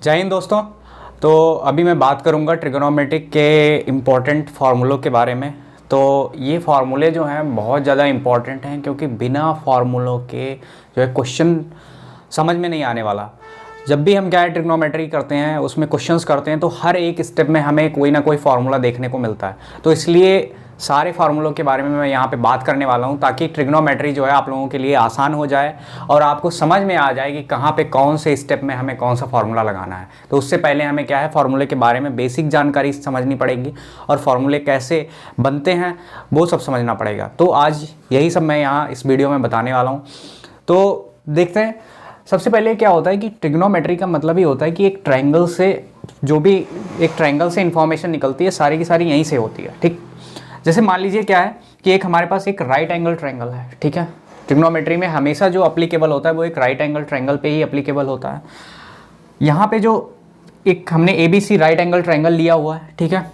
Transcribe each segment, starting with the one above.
जय हिंद दोस्तों। तो अभी मैं बात करूंगा ट्रिग्नोमेट्रिक के इम्पोर्टेंट फार्मूलों के बारे में। तो ये फार्मूले जो हैं बहुत ज़्यादा इम्पॉर्टेंट हैं क्योंकि बिना फार्मूलों के जो है क्वेश्चन समझ में नहीं आने वाला। जब भी हम क्या है ट्रिग्नोमेट्री करते हैं उसमें क्वेश्चंस करते हैं तो हर एक स्टेप में हमें कोई ना कोई फार्मूला देखने को मिलता है। तो इसलिए सारे फार्मूलों के बारे में मैं यहाँ पे बात करने वाला हूँ ताकि ट्रिग्नोमेट्री जो है आप लोगों के लिए आसान हो जाए और आपको समझ में आ जाए कि कहाँ पे कौन से स्टेप में हमें कौन सा फार्मूला लगाना है। तो उससे पहले हमें क्या है फार्मूले के बारे में बेसिक जानकारी समझनी पड़ेगी और फार्मूले कैसे बनते हैं वो सब समझना पड़ेगा। तो आज यही सब मैं यहाँ इस वीडियो में बताने वाला हूँ। तो देखते हैं सबसे पहले क्या होता है कि ट्रिग्नोमेट्री का मतलब ही होता है कि एक ट्रायंगल से जो भी एक ट्रायंगल से इंफॉर्मेशन निकलती है सारी की सारी यहीं से होती है। ठीक, जैसे मान लीजिए क्या है कि एक हमारे पास एक राइट एंगल ट्रायंगल है। ठीक है, ट्रिग्नोमेट्री में हमेशा जो अप्लीकेबल होता है वो एक राइट एंगल ट्रायंगल पे ही अप्लीकेबल होता है। यहाँ पे जो एक हमने ABC राइट एंगल ट्रायंगल लिया हुआ है, ठीक है,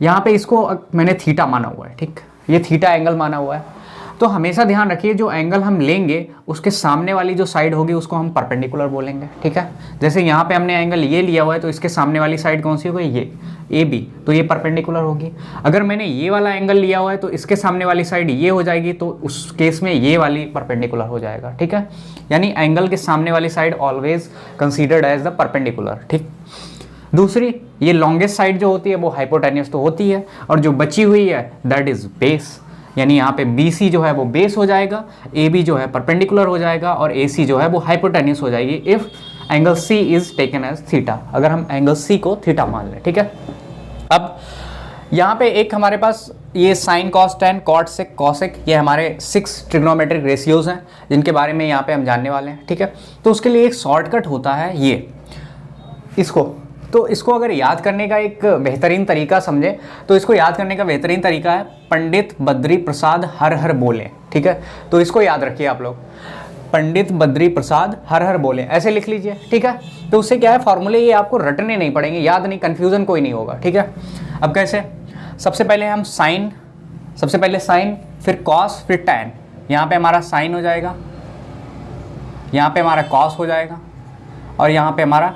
यहाँ पे इसको मैंने थीटा माना हुआ है। ठीक, ये थीटा एंगल माना हुआ है। तो हमेशा ध्यान रखिए जो एंगल हम लेंगे उसके सामने वाली जो साइड होगी उसको हम परपेंडिकुलर बोलेंगे। ठीक है, जैसे यहाँ पे हमने एंगल ये लिया हुआ है तो इसके सामने वाली साइड कौन सी होगी, ये AB, तो ये परपेंडिकुलर होगी। अगर मैंने ये वाला एंगल लिया हुआ है तो इसके सामने वाली साइड ये हो जाएगी तो उस केस में ये वाली परपेंडिकुलर हो जाएगा। ठीक है, यानी एंगल के सामने वाली side always considered as the perpendicular. ठीक, दूसरी ये लॉन्गेस्ट साइड जो होती है वो हाइपोटेन्यूस तो होती है और जो बची हुई है दैट इज बेस, यानी यहाँ पे BC जो है वो बेस हो जाएगा, AB जो है परपेंडिकुलर हो जाएगा और AC जो है वो हाइपोटेन्यूस हो जाएगी if angle C is taken as theta, अगर हम एंगल C को थीटा मान लें। ठीक है, अब यहाँ पे एक हमारे पास ये sine cos tan cot sec cosec ये हमारे 6 ट्रिग्नोमेट्रिक रेशियोज हैं जिनके बारे में यहाँ पे हम जानने वाले हैं। ठीक है, तो उसके लिए एक शॉर्टकट होता है ये इसको अगर याद करने का एक बेहतरीन तरीका समझे तो इसको याद करने का बेहतरीन तरीका है पंडित बद्री प्रसाद हर हर बोले। ठीक है, तो इसको याद रखिए आप लोग, पंडित बद्री प्रसाद हर हर बोले, ऐसे लिख लीजिए। ठीक है, तो उससे क्या है फार्मूले ये आपको रटने नहीं पड़ेंगे, याद नहीं, कन्फ्यूजन कोई नहीं होगा। ठीक है, अब कैसे, सबसे पहले हम साइन, सबसे पहले साइन फिर कॉस फिर टैन। यहाँ पे हमारा साइन हो जाएगा, यहाँ पे हमारा कॉस हो जाएगा और यहाँ पे हमारा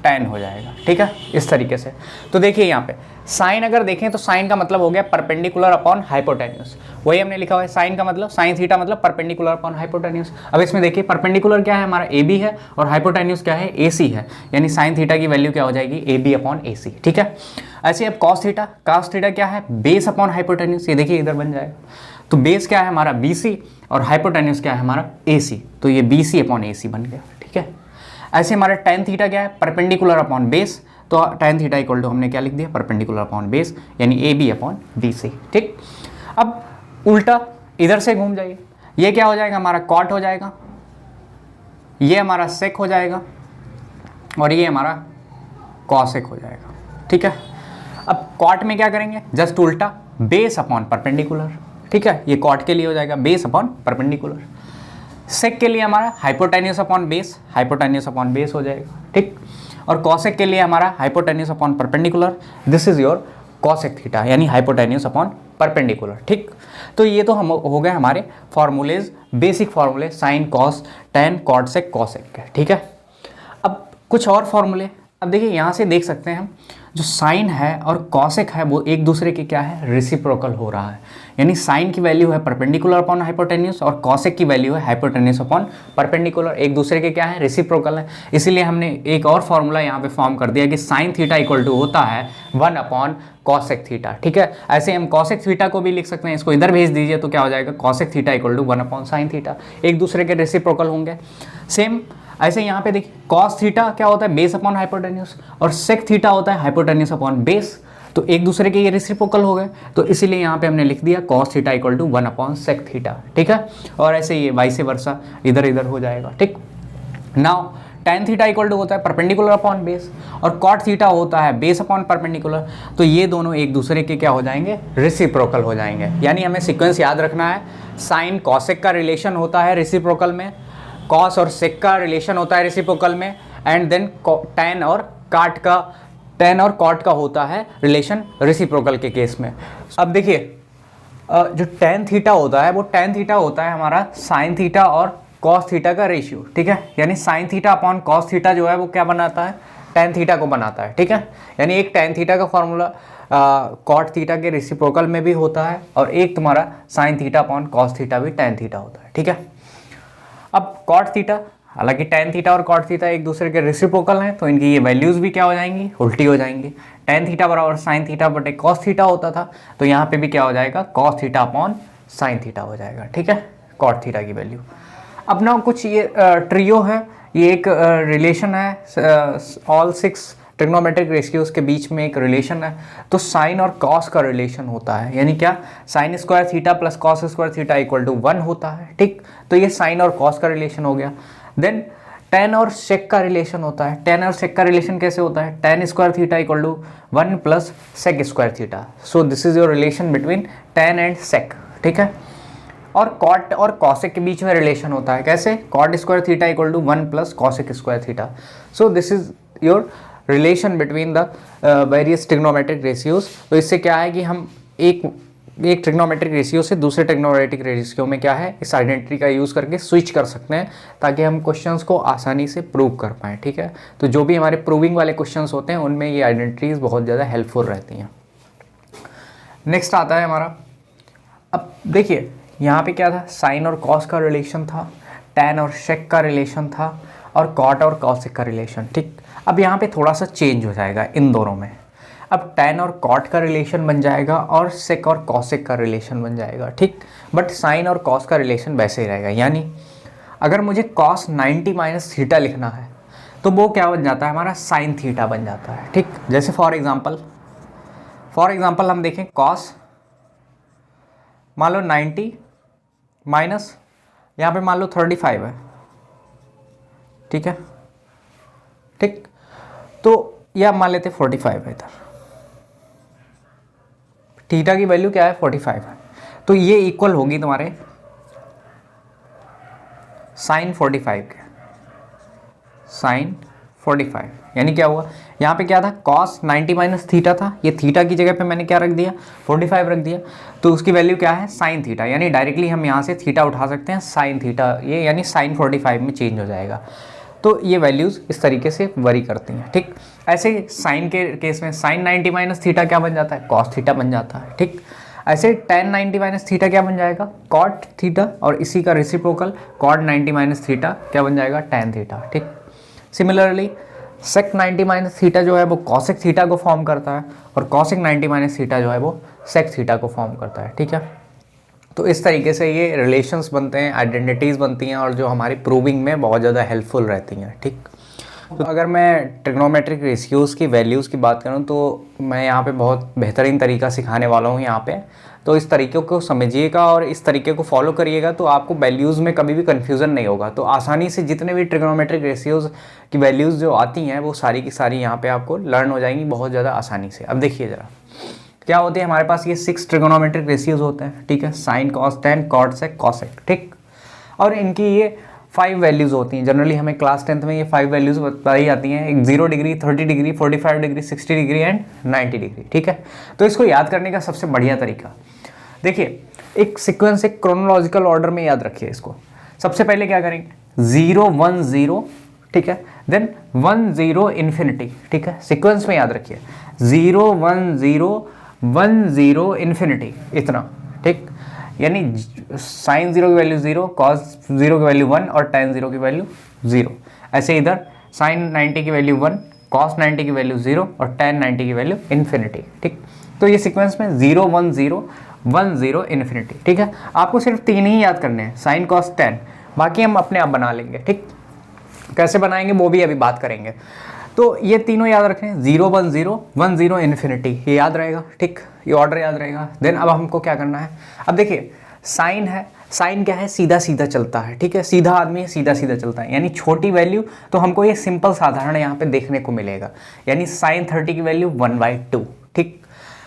टैन हो जाएगा। ठीक है, इस तरीके से। तो देखिए यहाँ पे साइन अगर देखें तो साइन का मतलब हो गया परपेंडिकुलर अपॉन हाइपोटेन्यूस, वही हमने लिखा हुआ है साइन का मतलब साइन थीटा मतलब परपेंडिकुलर अपॉन हाइपोटेन्यूस। अब इसमें देखिए परपेंडिकुलर क्या है हमारा AB है और हाइपोटेन्यूस क्या है AC है, यानी साइन थीटा की वैल्यू क्या हो जाएगी AB अपॉन AC। ठीक है, ऐसे अब कॉस थीटा क्या है बेस अपॉन हाइपोटेन्यूस, ये देखिए इधर बन जाएगा। तो बेस क्या है हमारा BC और हाइपोटेन्यूस क्या है हमारा AC, तो ये BC अपॉन AC बन गया। ठीक है, ऐसे हमारा टेन थीटा क्या है परपेंडिकुलर अपॉन बेस, तो टेन थीटा इक्वल टू हमने क्या लिख दिया परपेंडिकुलर अपॉन बेस यानी AB अपॉन BC। ठीक, अब उल्टा इधर से घूम जाइए, ये क्या हो जाएगा हमारा कॉट हो जाएगा, ये हमारा सेक हो जाएगा और ये हमारा कॉसेक हो जाएगा। ठीक है, अब कॉट में क्या करेंगे जस्ट उल्टा बेस अपॉन परपेंडिकुलर। ठीक है, ये कॉट के लिए हो जाएगा बेस अपॉन परपेंडिकुलर। सेक के लिए हमारा हाइपोटेन्यूस अपॉन बेस हो जाएगा। ठीक, और कॉसेक के लिए हमारा hypotenuse upon perpendicular, this is your cosec theta यानी हाइपोटेन्यूस अपॉन परपेंडिकुलर। ठीक, तो ये तो हम हो गए हमारे फॉर्मूलेज, बेसिक फॉर्मूले sine cos tan cot sec cosec के। ठीक है, अब कुछ और फॉर्मूले, अब देखिए यहाँ से देख सकते हैं हम जो साइन है और कॉसेक है वो एक दूसरे के क्या है रेसिप्रोकल हो रहा है, यानी साइन की वैल्यू है परपेंडिकुलर अपॉन हाइपोटेन्यूस और कॉसेक की वैल्यू है हाइपोटेन्यूस अपॉन परपेंडिकुलर, एक दूसरे के क्या है रेसिप्रोकल है। इसीलिए हमने एक और फॉर्मूला यहाँ पे फॉर्म कर दिया कि साइन थीटा इक्वल टू होता है 1 अपॉन कॉसेक थीटा। ठीक है, ऐसे हम कॉसेक थीटा को भी लिख सकते हैं, इसको इधर भेज दीजिए तो क्या हो जाएगा cosec theta equal to 1 upon sine theta, एक दूसरे के रेसिप्रोकल होंगे। सेम ऐसे यहाँ पे देखिए कॉस थीटा क्या होता है बेस अपॉन हाइपोटेन्यूस और सेक थीटा होता है हाइपोटेन्यूस अपॉन बेस, तो एक दूसरे के ये रेसिप्रोकल हो गए, तो इसीलिए यहाँ पे हमने लिख दिया cos theta equal to 1 upon sec theta. ठीक है, और ऐसे ये वाइस वर्सा इधर इधर हो जाएगा। ठीक, now tan theta equal to होता है परपेंडिकुलर अपॉन बेस और कॉट थीटा होता है बेस अपॉन परपेंडिकुलर, तो ये दोनों एक दूसरे के क्या हो जाएंगे रेसिप्रोकल हो जाएंगे। यानी हमें सीक्वेंस याद रखना है, साइन कॉसेक का रिलेशन होता है रेसिप्रोकल में, कॉस और सेक का रिलेशन होता है रेसिप्रोकल में, एंड देन टेन और कॉट का होता है रिलेशन रेसिप्रोकल के केस में। अब देखिए जो टेन थीटा होता है वो टेन थीटा होता है हमारा साइन थीटा और कॉस थीटा का रेशियो। ठीक है, यानी sine theta upon cos theta जो है वो क्या बनाता है टेन थीटा को बनाता है, ठीक है। यानी एक टेन थीटा का फॉर्मूला कॉट थीटा के रेसिप्रोकल में भी होता है और एक तुम्हारा sine theta upon cos theta भी टेन थीटा होता है, ठीक है। अब कॉट थीटा, हालांकि टेन थीटा और कॉट थीटा एक दूसरे के रेसिप्रोकल हैं तो इनकी ये वैल्यूज़ भी क्या हो जाएंगी, उल्टी हो जाएंगी। टेन थीटा बराबर साइन थीटा बटे कॉस थीटा होता था तो यहाँ पे भी क्या हो जाएगा, cos theta upon sine theta हो जाएगा, ठीक है, कॉट थीटा की वैल्यू। अब ना कुछ ये ट्रियो है, ये एक रिलेशन है, ऑल 6 ट्रिग्नोमेट्रिक रेशियोज के बीच में एक रिलेशन है। तो साइन और कॉस का रिलेशन होता है, यानी क्या, sine square theta plus cos square theta equal to 1 होता है, ठीक। तो ये साइन और कॉस का रिलेशन हो गया। देन टेन और सेक का रिलेशन होता है। टेन और सेक का रिलेशन कैसे होता है, tan square theta equal to 1 plus sec square theta. So this is your relation between tan and sec, ठीक है। और कॉट और कॉसेक के बीच में रिलेशन होता है, कैसे, cot square theta equal to 1 plus cosec square theta. So this is your relation between the various trigonometric ratios. तो इससे क्या है कि हम एक ट्रिग्नोमेट्रिक रेशियो से दूसरे ट्रिग्नोमेट्रिक रेशियो में क्या है, इस आइडेंटिटी का यूज़ करके स्विच कर सकते हैं ताकि हम क्वेश्चंस को आसानी से प्रूव कर पाएँ, ठीक है। तो जो भी हमारे प्रूविंग वाले क्वेश्चंस होते हैं उनमें ये आइडेंटिटीज़ बहुत ज़्यादा हेल्पफुल रहती हैं। नेक्स्ट आता है हमारा, अब देखिए यहाँ पे क्या था, साइन और कॉस का रिलेशन था, टैन और सेक का रिलेशन था और कॉट और कॉसेक का रिलेशन, ठीक। अब यहाँ पे थोड़ा सा चेंज हो जाएगा इन दोनों में। अब टैन और कॉट का रिलेशन बन जाएगा और सेक और कॉसेक का रिलेशन बन जाएगा, ठीक। बट साइन और कॉस का रिलेशन वैसे ही रहेगा। यानी अगर मुझे कॉस 90 माइनस थीटा लिखना है तो वो क्या बन जाता है, हमारा साइन थीटा बन जाता है, ठीक। जैसे फॉर एग्जाम्पल हम देखें, कॉस मान लो 90 माइनस यहाँ पे मान लो 35 है, ठीक है, ठीक। तो यह मान लेते 45 है, इधर थीटा की वैल्यू क्या है, 45 है। तो ये इक्वल होगी तुम्हारे साइन 45 के, साइन 45। यानी क्या हुआ, यहाँ पे क्या था, कॉस 90 माइनस थीटा था, ये थीटा की जगह पे मैंने क्या रख दिया, 45 रख दिया। तो उसकी वैल्यू क्या है, साइन थीटा। यानी डायरेक्टली हम यहाँ से थीटा उठा सकते हैं, साइन थीटा ये यानी साइन 45 में चेंज हो जाएगा। तो ये वैल्यूज़ इस तरीके से वरी करती हैं, ठीक। ऐसे साइन के केस में साइन 90 माइनस थीटा क्या बन जाता है, कॉस थीटा बन जाता है, ठीक। ऐसे tan 90 माइनस थीटा क्या बन जाएगा, कॉट थीटा, और इसी का रेसिप्रोकल कॉट 90 माइनस थीटा क्या बन जाएगा, tan थीटा, ठीक। सिमिलरली सेक 90 माइनस थीटा जो है वो कॉसेक थीटा को फॉर्म करता है और कॉसेक 90 माइनस थीटा जो है वो सेक थीटा को फॉर्म करता है, ठीक है। तो इस तरीके से ये रिलेशंस बनते हैं, आइडेंटिटीज़ बनती हैं और जो हमारी प्रूविंग में बहुत ज़्यादा हेल्पफुल रहती हैं, ठीक। तो अगर मैं ट्रिग्नोमेट्रिक रेशियोज़ की वैल्यूज़ की बात करूं तो मैं यहाँ पे बहुत बेहतरीन तरीका सिखाने वाला हूँ यहाँ पे। तो इस तरीके को समझिएगा और इस तरीके को फॉलो करिएगा तो आपको वैल्यूज़ में कभी भी कन्फ्यूज़न नहीं होगा। तो आसानी से जितने भी ट्रिग्नोमेट्रिक रेशियोज़ की वैल्यूज़ जो आती हैं वो सारी की सारी यहाँ पर आपको लर्न हो जाएंगी बहुत ज़्यादा आसानी से। अब देखिए ज़रा क्या होते हैं, हमारे पास ये 6 ट्रिगोनोमेट्रिक रेशियोज होते हैं, ठीक है, sine cos tan cot sec cosec, ठीक। और इनकी ये 5 वैल्यूज़ होती हैं। जनरली हमें क्लास 10th में ये 5 वैल्यूज़ बताई जाती हैं, एक 0 degree, 30 degree, 45 degree, 60 degree and 90 degree, ठीक है। तो इसको याद करने का सबसे बढ़िया तरीका देखिए, एक सीक्वेंस, एक क्रोनोलॉजिकल ऑर्डर में याद रखिए इसको। सबसे पहले क्या करेंगे, 0 1 0, ठीक है, देन 1 0 इन्फिनिटी, ठीक है, सीक्वेंस में याद रखिए 0 1 0 1 0 इन्फिनिटी, इतना, ठीक। यानी साइन 0 की वैल्यू 0, कॉस 0 की वैल्यू 1 और tan 0 की वैल्यू 0। ऐसे इधर साइन 90 की वैल्यू 1, कॉस 90 की वैल्यू 0 और tan 90 की वैल्यू इन्फिनिटी, ठीक। तो ये सीक्वेंस में 0 1 0 1 0 इन्फिनिटी, ठीक है। आपको सिर्फ 3 ही याद करने हैं, साइन कॉस tan, बाकी हम अपने आप बना लेंगे, ठीक। कैसे बनाएंगे वो भी अभी बात करेंगे। तो ये तीनों याद रखें, 0 1 0 1 0 इन्फिनिटी, ये याद रहेगा, ठीक, ये ऑर्डर याद रहेगा। देन अब हमको क्या करना है, अब देखिए साइन है, साइन क्या है, सीधा सीधा चलता है, ठीक है, सीधा आदमी है, सीधा सीधा चलता है, यानी छोटी वैल्यू तो हमको ये सिंपल साधारण यहाँ पे देखने को मिलेगा, यानी साइन 30 की वैल्यू 1/2, ठीक।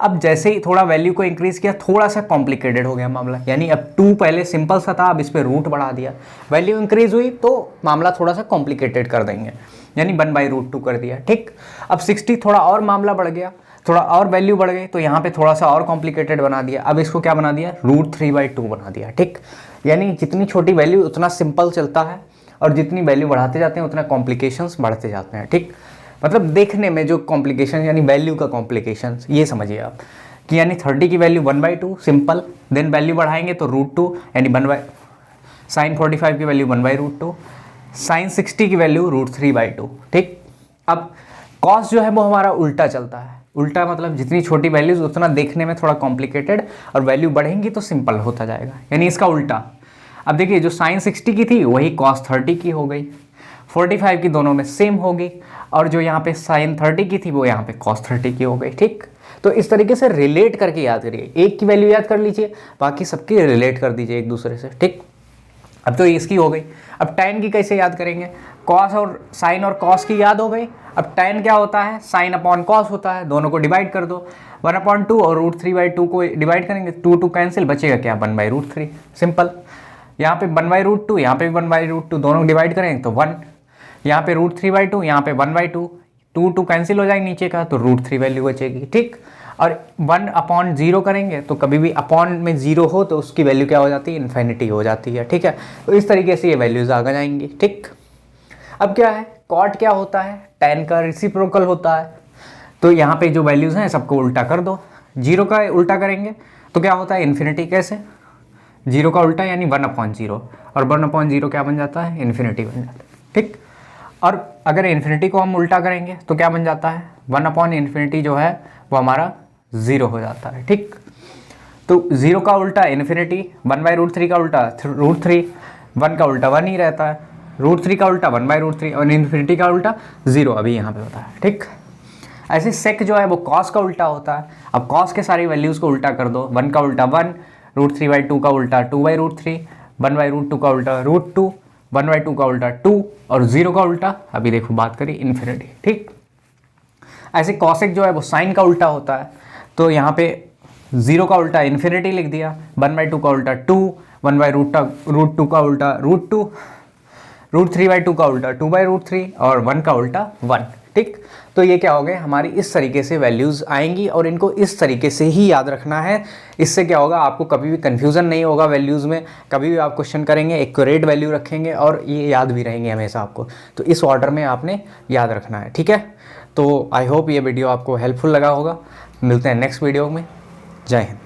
अब जैसे ही थोड़ा वैल्यू को इंक्रीज किया, थोड़ा सा कॉम्प्लिकेटेड हो गया मामला, यानी अब 2 पहले सिंपल सा था, अब इस पर रूट बढ़ा दिया, वैल्यू इंक्रीज हुई तो मामला थोड़ा सा कॉम्प्लिकेटेड कर देंगे, यानी 1/√2 कर दिया, ठीक। अब 60 थोड़ा और मामला बढ़ गया, थोड़ा और वैल्यू बढ़ गई तो यहाँ पे थोड़ा सा और कॉम्प्लिकेटेड बना दिया, अब इसको क्या बना दिया, √3/2 बना दिया, ठीक। यानी जितनी छोटी वैल्यू उतना सिंपल चलता है और जितनी वैल्यू बढ़ाते जाते हैं उतना कॉम्प्लिकेशंस बढ़ते जाते हैं, ठीक। मतलब देखने में जो कॉम्प्लिकेशन यानी वैल्यू का कॉम्प्लिकेशन, ये समझिए आप कि यानी 30 की वैल्यू 1/2 सिंपल, देन वैल्यू बढ़ाएंगे तो √2 यानी sin 45 की वैल्यू 1/√2, sin 60 की वैल्यू √3/2। ठीक, अब कॉस जो है वो हमारा उल्टा चलता है। उल्टा मतलब जितनी छोटी वैल्यूज उतना देखने में थोड़ा कॉम्प्लिकेटेड, और वैल्यू बढ़ेंगी तो सिंपल होता जाएगा, यानी इसका उल्टा। अब देखिए जो sin 60 की थी वही cos 30 की हो गई, 45 की दोनों में सेम होगी, और जो यहाँ पे sin 30 की थी वो यहाँ पे cos 30 की हो गई। ठीक, तो इस तरीके से रिलेट करके याद करिए, एक की वैल्यू याद कर लीजिए, बाकी सबकी रिलेट कर दीजिए एक दूसरे से। ठीक, अब तो इसकी हो गई। अब tan की कैसे याद करेंगे, cos और sin और cos की याद हो गई। अब tan क्या होता है, sin अपॉन cos होता है, दोनों को डिवाइड कर दो, 1/2 और √3/2 को डिवाइड करेंगे, 2 कैंसिल, बचेगा क्या, 1/√3 सिंपल। यहाँ पे 1/√2, यहाँ पे भी 1/√2, दोनों डिवाइड करेंगे तो 1, यहाँ पे √3/2, यहाँ पे 1/2, 2 कैंसिल हो जाएगा नीचे का, तो √3 वैल्यू बचेगी। ठीक, और 1/0 करेंगे तो कभी भी अपॉन में 0 हो तो उसकी वैल्यू क्या हो जाती है, इन्फिनिटी हो जाती है। ठीक है, तो इस तरीके से ये वैल्यूज आ जाएंगी। ठीक, अब क्या है, कॉट क्या होता है, tan का रेसिप्रोकल होता है। तो यहाँ पे जो वैल्यूज हैं सबको उल्टा कर दो, 0 का उल्टा करेंगे तो क्या होता है, इन्फिनिटी। कैसे, 0 का उल्टा यानी 1/0, और 1/0 क्या बन जाता है, इन्फिनिटी बन जाता है। ठीक, और अगर इन्फिनिटी को हम उल्टा करेंगे तो क्या बन जाता है, 1/∞ जो है वो हमारा 0 हो जाता है। ठीक, तो 0 का उल्टा इन्फिनिटी, 1/√3 का उल्टा √3, 1 का उल्टा 1 ही रहता है, √3 का उल्टा 1/√3, और इन्फिनिटी का उल्टा 0 अभी यहाँ पे होता है। ठीक, ऐसे सेक जो है वो कॉस का उल्टा होता है। अब कॉस के सारी वैल्यूज़ को उल्टा कर दो, 1 का उल्टा 1, √3/2 का उल्टा 2/√3, 1/√2 का उल्टा √2, 1/2 का उल्टा 2, और 0 का उल्टा अभी देखो बात करी इन्फिनिटी। ठीक, ऐसे कॉसेक जो है वो साइन का उल्टा होता है। तो यहाँ पे 0 का उल्टा इन्फिनिटी लिख दिया, 1/2 का उल्टा 2, 1/√2 का उल्टा √2, √3/2 का उल्टा 2/√3, और 1 का उल्टा 1। ठीक, तो ये क्या हो गए हमारी, इस तरीके से वैल्यूज़ आएंगी, और इनको इस तरीके से ही याद रखना है। इससे क्या होगा, आपको कभी भी कन्फ्यूज़न नहीं होगा वैल्यूज़ में। कभी भी आप क्वेश्चन करेंगे एक्यूरेट वैल्यू रखेंगे, और ये याद भी रहेंगे हमेशा आपको। तो इस ऑर्डर में आपने याद रखना है। ठीक है, तो आई होप ये वीडियो आपको हेल्पफुल लगा होगा। मिलते हैं नेक्स्ट वीडियो में। जय हिंद।